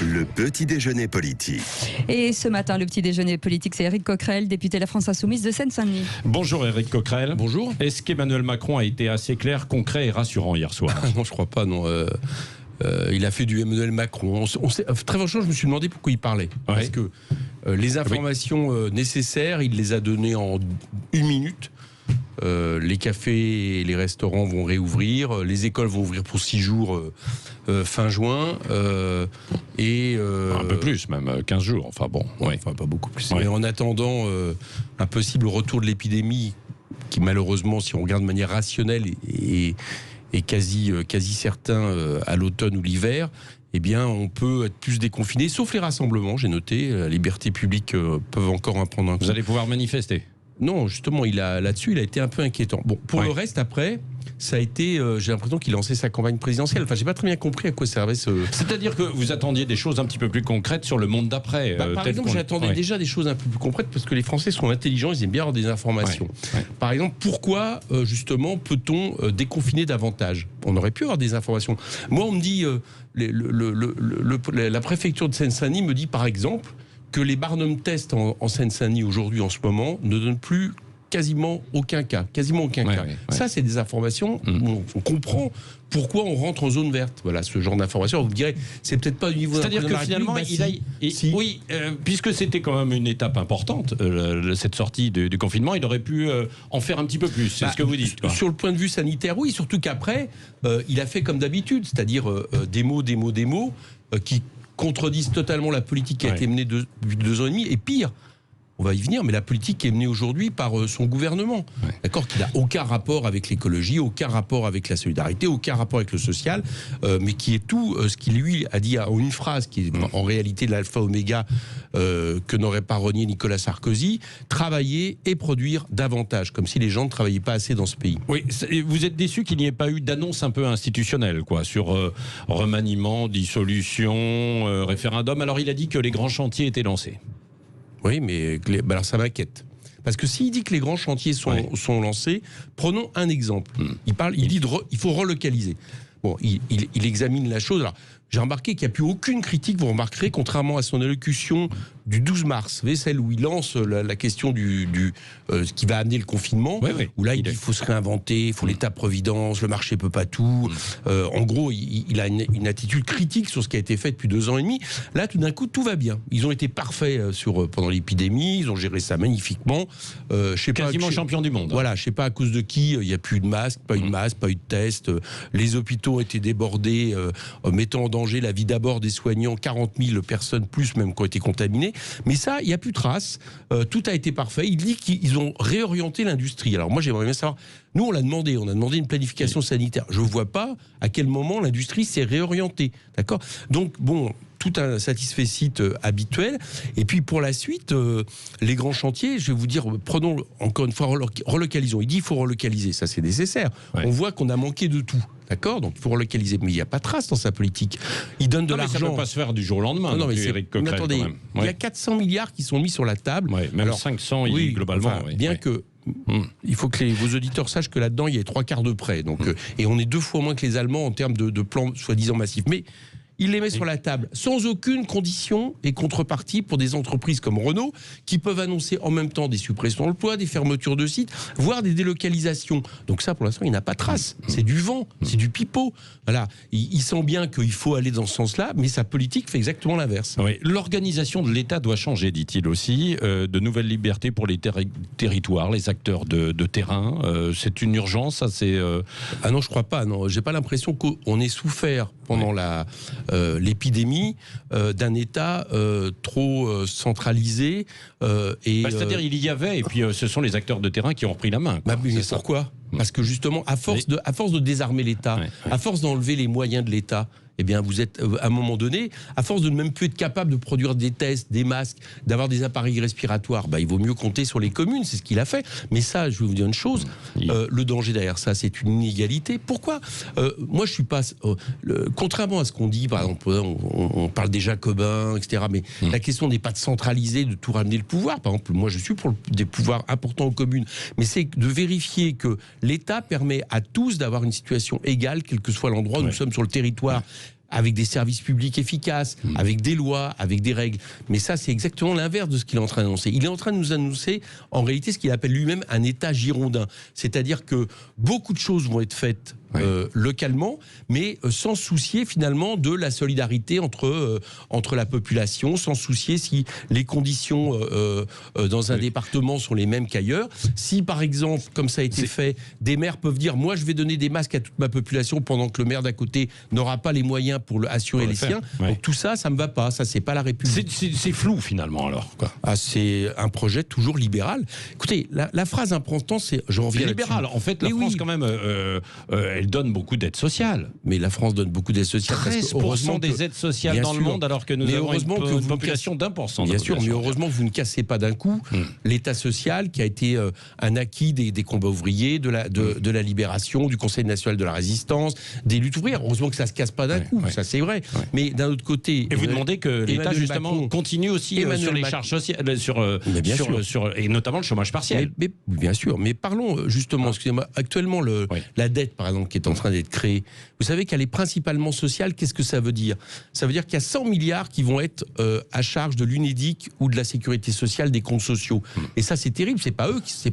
Le petit déjeuner politique. Et ce matin, le petit déjeuner politique, c'est Éric Coquerel, député de la France Insoumise de Seine-Saint-Denis. Bonjour Éric Coquerel. Bonjour. Est-ce qu'Emmanuel Macron a été assez clair, concret et rassurant hier soir? Non, je crois pas, non. Il a fait du Emmanuel Macron. Très franchement, je me suis demandé pourquoi il parlait. Parce que les informations nécessaires, il les a données en 1 minute. Les cafés et les restaurants vont réouvrir, les écoles vont ouvrir pour 6 jours fin juin, un peu plus même, 15 jours, enfin bon. Enfin pas beaucoup plus. Mais en attendant un possible retour de l'épidémie, qui malheureusement, si on regarde de manière rationnelle, est quasi certain à l'automne ou l'hiver, eh bien, on peut être plus déconfiné, sauf les rassemblements, j'ai noté. La liberté publique peuvent encore en prendre un coup. Vous allez pouvoir manifester? Non, justement, là-dessus, il a été un peu inquiétant. Bon, pour le reste, après, ça a été, j'ai l'impression qu'il lançait sa campagne présidentielle. Enfin, j'ai pas très bien compris à quoi servait ce... C'est-à-dire que vous attendiez des choses un petit peu plus concrètes sur le monde d'après. Par exemple, j'attendais déjà des choses un peu plus concrètes parce que les Français sont intelligents, ils aiment bien avoir des informations. Par exemple, pourquoi, justement, peut-on déconfiner davantage? On aurait pu avoir des informations. Moi, on me dit, la préfecture de Seine-Saint-Denis me dit, par exemple, que les Barnum Tests en Seine-Saint-Denis aujourd'hui, en ce moment, ne donnent plus quasiment aucun cas. Ça, c'est des informations où on comprend pourquoi on rentre en zone verte. Voilà, ce genre d'informations. Vous me direz, c'est peut-être pas au niveau... C'est-à-dire que finalement, oui, puisque c'était quand même une étape importante, cette sortie du confinement, il aurait pu en faire un petit peu plus. C'est ce que vous dites, quoi. Sur le point de vue sanitaire, oui, surtout qu'après, il a fait comme d'habitude, c'est-à-dire des mots qui contredisent totalement la politique qui a été menée depuis 2 ans et demi. Et pire, on va y venir, mais la politique qui est menée aujourd'hui par son gouvernement, d'accord, qui n'a aucun rapport avec l'écologie, aucun rapport avec la solidarité, aucun rapport avec le social, mais qui est tout ce qu'il lui a dit en une phrase, qui est en réalité l'alpha oméga que n'aurait pas renié Nicolas Sarkozy: travailler et produire davantage, comme si les gens ne travaillaient pas assez dans ce pays. Oui, vous êtes déçu qu'il n'y ait pas eu d'annonce un peu institutionnelle, quoi, sur remaniement, dissolution, référendum. Alors il a dit que les grands chantiers étaient lancés. Oui, mais alors ça m'inquiète. Parce que s'il dit que les grands chantiers sont lancés, prenons un exemple. Il dit il faut relocaliser. Bon, il examine la chose. Alors, j'ai remarqué qu'il n'y a plus aucune critique, vous remarquerez, contrairement à son allocution du 12 mars, vous savez, celle où il lance la question ce qui va amener le confinement, où là il dit qu'il faut se réinventer, il faut l'État-providence, le marché peut pas tout. En gros, il a une attitude critique sur ce qui a été fait depuis 2 ans et demi. Là, tout d'un coup, tout va bien. Ils ont été parfaits pendant l'épidémie, ils ont géré ça magnifiquement. Quasiment champion du monde. Voilà, je sais pas à cause de qui, il n'y a plus de masques, pas eu de masques, pas eu de tests. Les hôpitaux ont été débordés, mettant en danger la vie d'abord des soignants, 40 000 personnes plus même qui ont été contaminées. Mais ça, il n'y a plus de traces. Tout a été parfait. Il dit qu'ils ont réorienté l'industrie. Alors moi, j'aimerais bien savoir. Nous, on a demandé une planification sanitaire. Je ne vois pas à quel moment l'industrie s'est réorientée. D'accord ? Donc, bon, tout un satisfecit habituel. Et puis, pour la suite, les grands chantiers, je vais vous dire, prenons encore une fois, relocalisons. Il dit qu'il faut relocaliser. Ça, c'est nécessaire. On voit qu'on a manqué de tout. D'accord, donc il faut relocaliser, mais il n'y a pas de trace dans sa politique. Il donne de l'argent. Ça ne peut pas se faire du jour au lendemain. Non, mais Éric Coquerel, attendez, il y a 400 milliards qui sont mis sur la table. Même alors, 500 globalement. Enfin, bien que il faut que vos auditeurs sachent que là-dedans il y a 3/4 de prêts. Donc, et on est 2 fois moins que les Allemands en termes de plans soi-disant massifs. Mais il les met sur la table sans aucune condition et contrepartie pour des entreprises comme Renault qui peuvent annoncer en même temps des suppressions d'emplois, des fermetures de sites, voire des délocalisations. Donc ça, pour l'instant, il n'a pas de trace. C'est du vent, c'est du pipeau. Voilà. Il sent bien qu'il faut aller dans ce sens-là, mais sa politique fait exactement l'inverse. Oui. L'organisation de l'État doit changer, dit-il aussi. De nouvelles libertés pour les territoires, les acteurs de terrain. C'est une urgence, ça c'est... Ah non, je crois pas. Non, j'ai pas l'impression qu'on ait souffert pendant l'épidémie d'un État trop centralisé. C'est-à-dire il y avait, et puis ce sont les acteurs de terrain qui ont repris la main. Mais pourquoi ? Parce que justement, à force de désarmer l'État, à force d'enlever les moyens de l'État, eh bien, vous êtes, à un moment donné, à force de ne même plus être capable de produire des tests, des masques, d'avoir des appareils respiratoires, il vaut mieux compter sur les communes, c'est ce qu'il a fait. Mais ça, je vais vous dire une chose, le danger derrière ça, c'est une inégalité. Pourquoi moi, je suis pas... contrairement à ce qu'on dit, par exemple, on parle des Jacobins, etc., mais la question n'est pas de centraliser, de tout ramener le pouvoir. Par exemple, moi, je suis pour des pouvoirs importants aux communes, mais c'est de vérifier que l'État permet à tous d'avoir une situation égale, quel que soit l'endroit où nous sommes sur le territoire. avec des services publics efficaces, avec des lois, avec des règles. Mais ça, c'est exactement l'inverse de ce qu'il est en train d'annoncer. Il est en train de nous annoncer, en réalité, ce qu'il appelle lui-même un État girondin. C'est-à-dire que beaucoup de choses vont être faites localement, mais sans soucier finalement de la solidarité entre la population, sans soucier si les conditions dans un département sont les mêmes qu'ailleurs. Si par exemple, comme ça a été fait, des maires peuvent dire moi je vais donner des masques à toute ma population pendant que le maire d'à côté n'aura pas les moyens pour assurer les siens. Donc tout ça, ça me va pas. Ça, c'est pas la République. C'est flou finalement alors, quoi. Ah, c'est un projet toujours libéral. Écoutez, la phrase importante, c'est je reviens libéral. En fait, la France quand même, elle donne beaucoup d'aides sociales. Mais la France donne beaucoup d'aides sociales. 13% des aides sociales dans le monde, alors que nous avons une population d'1%. Bien sûr, mais heureusement que vous ne cassez pas d'un coup l'État social qui a été un acquis des combats ouvriers, de la libération, du Conseil national de la résistance, des luttes ouvrières. Heureusement que ça ne se casse pas d'un coup, ça c'est vrai. Mais d'un autre côté... Et vous demandez que l'État justement continue aussi sur les charges sociales, et notamment le chômage partiel. Mais bien sûr, mais parlons justement, excusez-moi, actuellement la dette par exemple qui est en train d'être créée, vous savez qu'elle est principalement sociale. Qu'est-ce que ça veut dire? Ça veut dire qu'il y a 100 milliards qui vont être à charge de l'UNEDIC ou de la sécurité sociale, des comptes sociaux. Et ça c'est terrible, c'est pas eux, c'est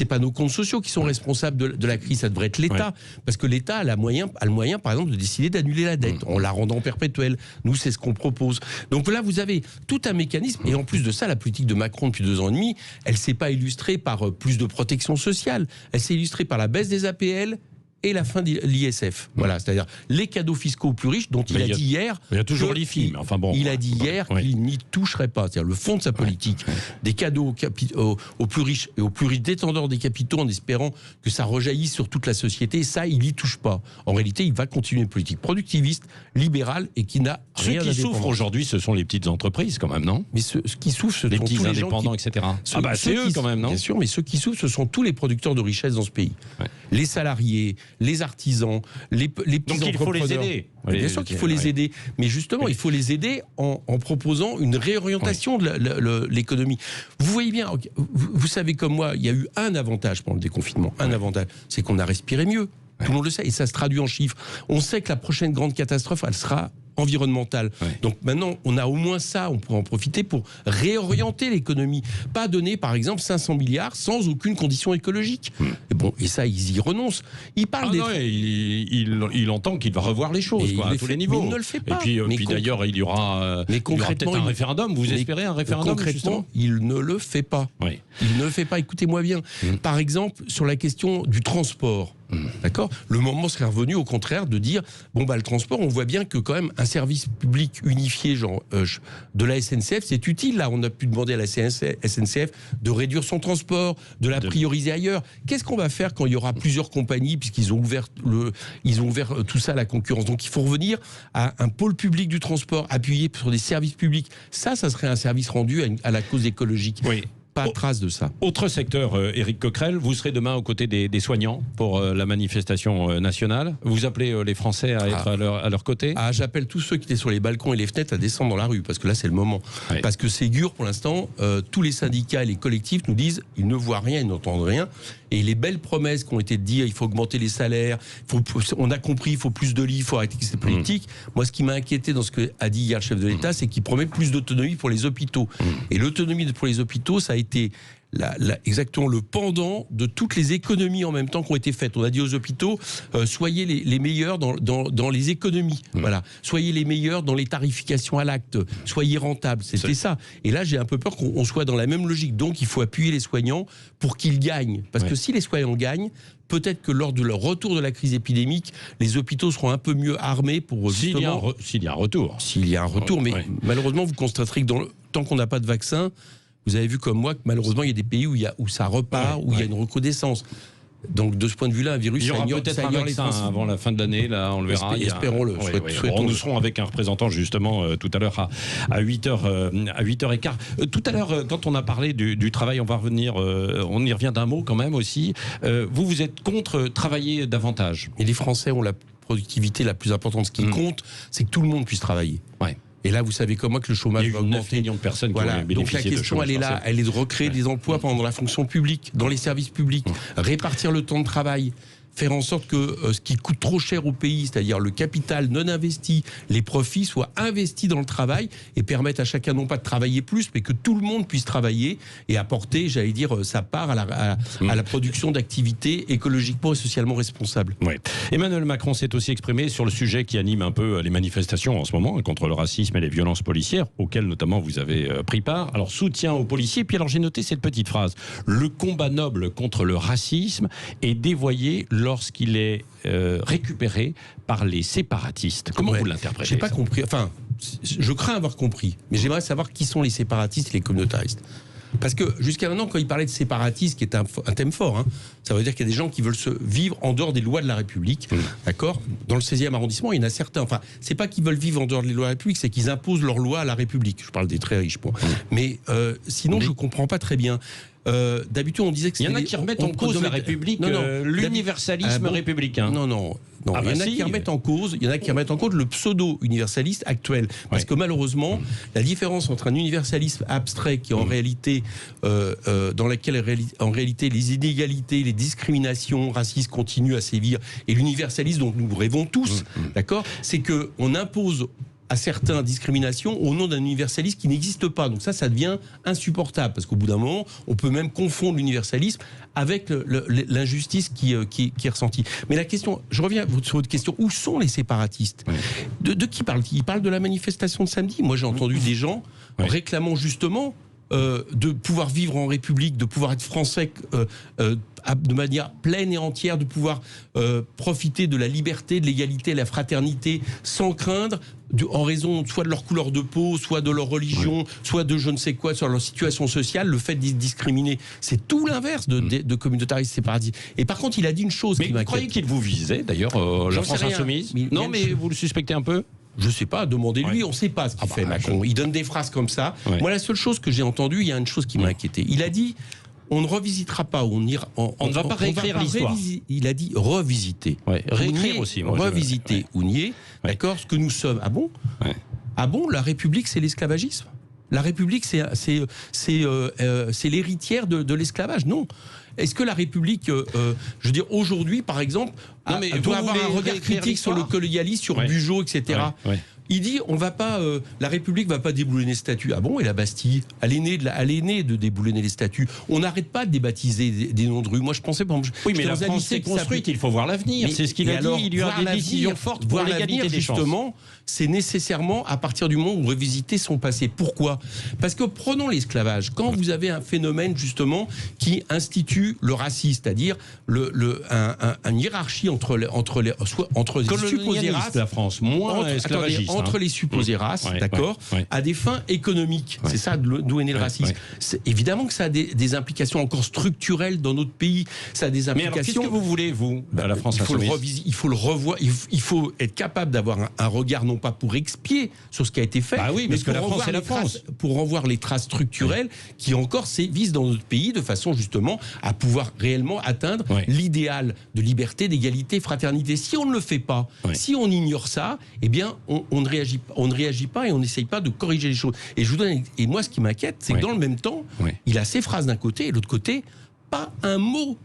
pas nos comptes sociaux qui sont responsables de la crise, ça devrait être l'État. Parce que l'État a le moyen par exemple de décider d'annuler la dette en la rendant perpétuelle. Nous c'est ce qu'on propose. Donc là vous avez tout un mécanisme, et en plus de ça la politique de Macron depuis 2 ans et demi, elle s'est pas illustrée par plus de protection sociale, elle s'est illustrée par la baisse des APL et la fin de l'ISF. Voilà, c'est-à-dire les cadeaux fiscaux aux plus riches dont il a dit hier... Il y a toujours l'IFI, mais enfin bon... Il a dit hier qu'il n'y toucherait pas. C'est-à-dire le fond de sa politique, des cadeaux aux plus riches et aux plus riches détenteurs des capitaux en espérant que ça rejaillisse sur toute la société, ça, il n'y touche pas. En réalité, il va continuer une politique productiviste, libérale et qui n'a rien à Ceux qui souffrent aujourd'hui, ce sont les petites entreprises quand même, non? Mais ceux qui souffrent, ce les sont petits tous les indépendants, gens etc. C'est eux quand même, non? Bien sûr, mais ceux qui souffrent, ce sont tous les producteurs de richesse dans ce pays. Les salariés, les artisans, les petits Donc il faut les aider. Bien sûr qu'il faut les aider, mais justement il faut les aider en proposant une réorientation de l'économie. Vous voyez bien, vous savez comme moi, il y a eu un avantage pendant le déconfinement, un avantage, c'est qu'on a respiré mieux. Tout le monde le sait, et ça se traduit en chiffres. On sait que la prochaine grande catastrophe, elle sera environnementale. Donc maintenant, on a au moins ça, on pourra en profiter pour réorienter l'économie. Pas donner, par exemple, 500 milliards sans aucune condition écologique. Et bon, et ça, ils y renoncent. Ils parlent il entend qu'il va revoir les choses à tous les niveaux. Mais il ne le fait pas. Et puis d'ailleurs, il y aura peut-être un référendum. Vous espérez un référendum, concrètement, il ne le fait pas. Il ne le fait pas. Écoutez-moi bien. Par exemple, sur la question du transport, d'accord, le moment serait revenu au contraire de dire bon bah le transport, on voit bien que quand même un service public unifié genre de la SNCF c'est utile. Là on a pu demander à la SNCF de réduire son transport, de la prioriser ailleurs. Qu'est-ce qu'on va faire quand il y aura plusieurs compagnies puisqu'ils ont ouvert tout ça à la concurrence? Donc il faut revenir à un pôle public du transport appuyé sur des services publics. Ça serait un service rendu à la cause écologique. Pas trace de ça. Autre secteur, Éric Coquerel, vous serez demain aux côtés des soignants pour la manifestation nationale. Vous appelez les Français à être à leur côté? J'appelle tous ceux qui étaient sur les balcons et les fenêtres à descendre dans la rue, parce que là c'est le moment. Parce que Ségur, pour l'instant, tous les syndicats et les collectifs nous disent ils ne voient rien, ils n'entendent rien. Et les belles promesses qui ont été de dire il faut augmenter les salaires, on a compris, il faut plus de lits, il faut arrêter cette politique. Moi, ce qui m'a inquiété dans ce qu'a dit hier le chef de l'État, c'est qu'il promet plus d'autonomie pour les hôpitaux. Et l'autonomie pour les hôpitaux, ça a été exactement le pendant de toutes les économies en même temps qui ont été faites. On a dit aux hôpitaux, soyez les meilleurs dans les économies. Voilà. Soyez les meilleurs dans les tarifications à l'acte. Soyez rentables. C'était ça. Et là, j'ai un peu peur qu'on soit dans la même logique. Donc, il faut appuyer les soignants pour qu'ils gagnent. Parce que si les soignants gagnent, peut-être que lors de leur retour de la crise épidémique, les hôpitaux seront un peu mieux armés pour justement... S'il y a un retour. S'il y a un retour. Mais malheureusement, vous constaterez que tant qu'on n'a pas de vaccin, vous avez vu comme moi que malheureusement il y a des pays où ça repart, où il y a une recrudescence. Donc de ce point de vue-là, un virus, il y aura peut-être un vaccin avant la fin de l'année, là on le verra. Espérons-le. Nous serons avec un représentant justement tout à l'heure à 8h15. Tout à l'heure, quand on a parlé du travail, on va revenir, on y revient d'un mot quand même aussi. Vous êtes contre travailler davantage. Et les Français ont la productivité la plus importante. Ce qui compte, c'est que tout le monde puisse travailler. Et là, vous savez comment que le chômage va augmenter. 9 millions de personnes qui ont bénéficié. Donc la question, elle est là, elle est de recréer des emplois pendant la fonction publique, dans les services publics, répartir le temps de travail. faire en sorte que ce qui coûte trop cher au pays, c'est-à-dire le capital non investi, les profits soient investis dans le travail et permettent à chacun non pas de travailler plus, mais que tout le monde puisse travailler et apporter, j'allais dire, sa part à la production d'activités écologiquement et socialement responsables. Oui. Emmanuel Macron s'est aussi exprimé sur le sujet qui anime un peu les manifestations en ce moment contre le racisme et les violences policières, auxquelles notamment vous avez pris part. Alors, soutien aux policiers. Puis alors, j'ai noté cette petite phrase. Le combat noble contre le racisme est dévoyé lorsqu'il est récupéré par les séparatistes. Comment vous l'interprétez? J'ai pas compris. Enfin, je crains avoir compris, mais j'aimerais savoir qui sont les séparatistes et les communautaristes. Parce que jusqu'à maintenant, quand il parlait de séparatisme, qui est un thème fort, hein, ça veut dire qu'il y a des gens qui veulent se vivre en dehors des lois de la République, d'accord? Dans le 16e arrondissement, il y en a certains. Enfin, c'est pas qu'ils veulent vivre en dehors des lois de la République, c'est qu'ils imposent leurs lois à la République. Je parle des très riches, bon. Mais sinon, je comprends pas très bien. D'habitude, on disait que il y en a qui remettent en cause la République, l'universalisme républicain. Non. Il y en a qui remettent en cause. Il y en a qui remettent en cause le pseudo-universaliste actuel, parce que malheureusement, la différence entre un universalisme abstrait qui en réalité, dans laquelle en réalité les inégalités, les discriminations racistes continuent à sévir, et l'universalisme dont nous rêvons tous, d'accord, c'est que on impose à certaines discriminations au nom d'un universalisme qui n'existe pas. Donc ça devient insupportable, parce qu'au bout d'un moment, on peut même confondre l'universalisme avec l'injustice qui est ressentie. Mais la question, je reviens sur votre question, où sont les séparatistes? De qui parlent-ils? Ils parlent de la manifestation de samedi. Moi, j'ai entendu des gens réclamant justement de pouvoir vivre en République, de pouvoir être français de manière pleine et entière, de pouvoir profiter de la liberté, de l'égalité, de la fraternité, sans craindre, en raison soit de leur couleur de peau, soit de leur religion, soit de je ne sais quoi, soit de leur situation sociale, le fait de discriminer. C'est tout l'inverse de communautaristes séparatistes. Et par contre, il a dit une chose qui m'inquiète. Vous croyez qu'il vous visait, d'ailleurs, la France Insoumise? Non, mais vous le suspectez un peu? Je sais pas, demandez-lui, on ne sait pas ce qu'il fait, Macron. Il donne des phrases comme ça. Moi, la seule chose que j'ai entendue, il y a une chose qui m'a inquiété. Il a dit, on ne revisitera pas, on ne va pas réécrire l'histoire. Il a dit revisiter. Réécrire aussi. Revisiter ou nier, d'accord, ce que nous sommes. Ah bon? Ah bon, la République, c'est l'esclavagisme? La République, c'est l'héritière de l'esclavage? Non. Est-ce que la République, je veux dire, aujourd'hui, par exemple, doit avoir un regard critique sur le colonialisme, sur Bugeaud, etc. Il dit, on va pas, la République va pas déboulonner les statues. Ah bon? Et la Bastille? Elle est née de déboulonner les statues. On n'arrête pas de débaptiser des noms de rues. Moi, je pensais pas. Oui, mais la France s'est construite. Il faut voir l'avenir. C'est ce qu'il a dit. Il y a des décisions fortes pour l'égalité des chances. Justement, c'est nécessairement à partir du moment où revisiter son passé. Pourquoi? Parce que prenons l'esclavage. Quand vous avez un phénomène justement qui institue le racisme, c'est-à-dire une hiérarchie entre les supposées races, la France, moins esclavagiste. Entre les supposées races, d'accord, à des fins économiques. C'est ça d'où est né le racisme. Évidemment que ça a des implications encore structurelles dans notre pays. Ça a des implications. Mais alors, qu'est-ce que vous voulez, vous, à la France Insoumise? Il faut le revoir. Il faut être capable d'avoir un regard, non pas pour expier sur ce qui a été fait, mais que la France, c'est la France. Pour revoir les traces structurelles qui encore sévissent dans notre pays, de façon justement à pouvoir réellement atteindre l'idéal de liberté, d'égalité, fraternité. Si on ne le fait pas, si on ignore ça, eh bien, on ne réagit pas et on n'essaye pas de corriger les choses. Et moi, ce qui m'inquiète, c'est que dans le même temps, il a ces phrases d'un côté et de l'autre côté, pas un mot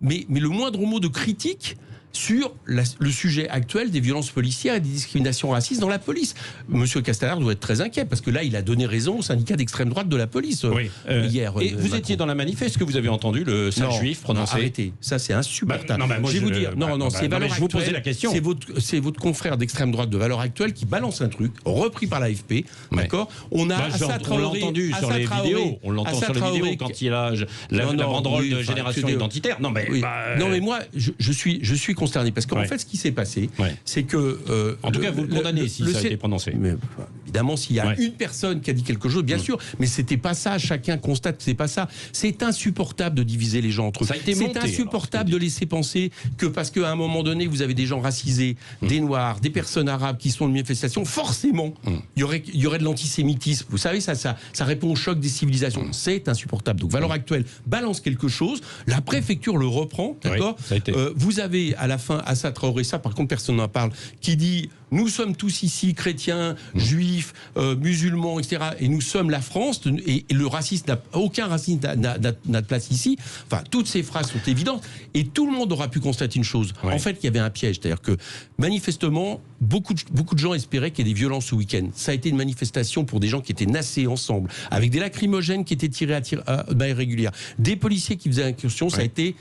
mais le moindre mot de critique sur le sujet actuel des violences policières et des discriminations racistes dans la police. Monsieur Castaner doit être très inquiet, parce que là, il a donné raison au syndicat d'extrême droite de la police hier. Et vous étiez dans la manif, est-ce que vous avez entendu le sale juif prononcé? Arrêtez, ça c'est insupportable. Je vais vous dire, c'est Valeurs Actuelles. Je vous posais la question. C'est votre confrère d'extrême droite de Valeurs Actuelles qui balance un truc, repris par l'AFP, d'accord? On a Assa Traoré, on l'a entendu sur les vidéos. On l'entend sur les vidéos quand il a la banderole de génération identitaire. Non, mais moi, je suis consterné, parce qu'en fait, ce qui s'est passé, c'est que... en tout cas, vous le condamnez si ça a été prononcé. Mais, évidemment, s'il y a une personne qui a dit quelque chose, bien sûr, mais c'était pas ça, chacun constate que c'est pas ça. C'est insupportable de diviser les gens entre eux. C'est insupportable de laisser penser que parce qu'à un moment donné, vous avez des gens racisés, des Noirs, des personnes arabes qui sont de manifestation, forcément, il y aurait de l'antisémitisme. Vous savez, ça répond au choc des civilisations. C'est insupportable. Donc, Valeurs Actuelles balance quelque chose, la préfecture le reprend, d'accord? Vous avez à la fin Assa Traoré, ça par contre personne n'en parle, qui dit nous sommes tous ici chrétiens, juifs, musulmans, etc. Et nous sommes la France, et le racisme aucun racisme n'a de place ici. Enfin, toutes ces phrases sont évidentes, et tout le monde aura pu constater une chose. Ouais. En fait, il y avait un piège, c'est-à-dire que manifestement, beaucoup de gens espéraient qu'il y ait des violences ce week-end. Ça a été une manifestation pour des gens qui étaient nassés ensemble, avec des lacrymogènes qui étaient tirés à balles régulières, des policiers qui faisaient incursion. Ça a été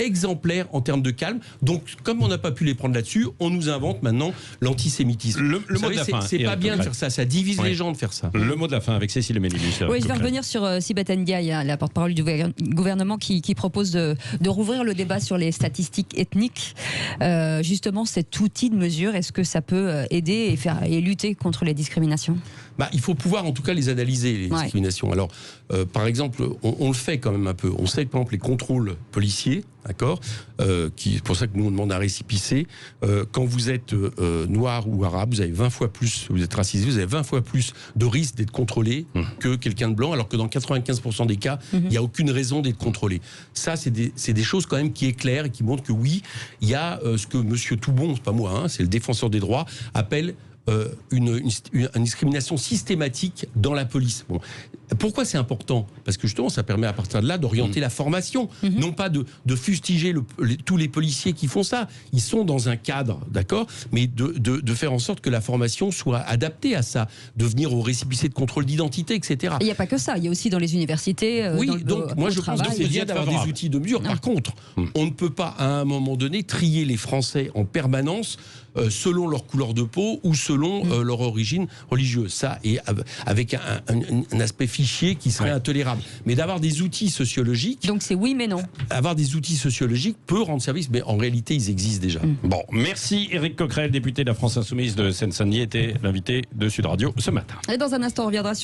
exemplaire en termes de calme. Donc, comme on n'a pas pu les prendre là-dessus, on nous invente maintenant l'antisémitisme. Le mot de la fin. C'est pas bien de faire ça. Ça divise les gens de faire ça. Le mot de la fin avec Cécile Ménilus. Oui, je vais revenir sur Sibeth Ndiaye, la porte-parole du gouvernement, qui propose de rouvrir le débat sur les statistiques ethniques. Justement, cet outil de mesure, est-ce que ça peut aider et lutter contre les discriminations ? Il faut pouvoir en tout cas les analyser, les discriminations. Alors, par exemple, on le fait quand même un peu. On sait que, par exemple, les contrôles policiers, d'accord, c'est pour ça que nous on demande un récépissé. Quand vous êtes noir ou arabe, vous avez 20 fois plus, vous êtes racisé, vous avez 20 fois plus de risque d'être contrôlé que quelqu'un de blanc, alors que dans 95% des cas, il n'y a aucune raison d'être contrôlé. Ça, c'est des choses quand même qui éclairent et qui montrent que oui, il y a ce que Monsieur Toubon, c'est pas moi, c'est le défenseur des droits, appelle une discrimination systématique dans la police. Bon. Pourquoi c'est important ? Parce que justement, ça permet à partir de là d'orienter la formation, non pas de fustiger tous les policiers qui font ça. Ils sont dans un cadre, d'accord ? Mais de faire en sorte que la formation soit adaptée à ça, de venir au récépissé de contrôle d'identité, etc. Il n'y a pas que ça, il y a aussi dans les universités. Donc moi je pense que c'est bien d'avoir des outils de mesure. Par contre, on ne peut pas à un moment donné trier les Français en permanence selon leur couleur de peau ou selon leur origine religieuse. Ça, et avec un aspect fichier qui serait intolérable. Mais d'avoir des outils sociologiques... Donc c'est oui mais non. Avoir des outils sociologiques peut rendre service, mais en réalité, ils existent déjà. Bon, merci Éric Coquerel, député de la France Insoumise de Seine-Saint-Denis, était l'invité de Sud Radio ce matin. Et dans un instant, on reviendra sur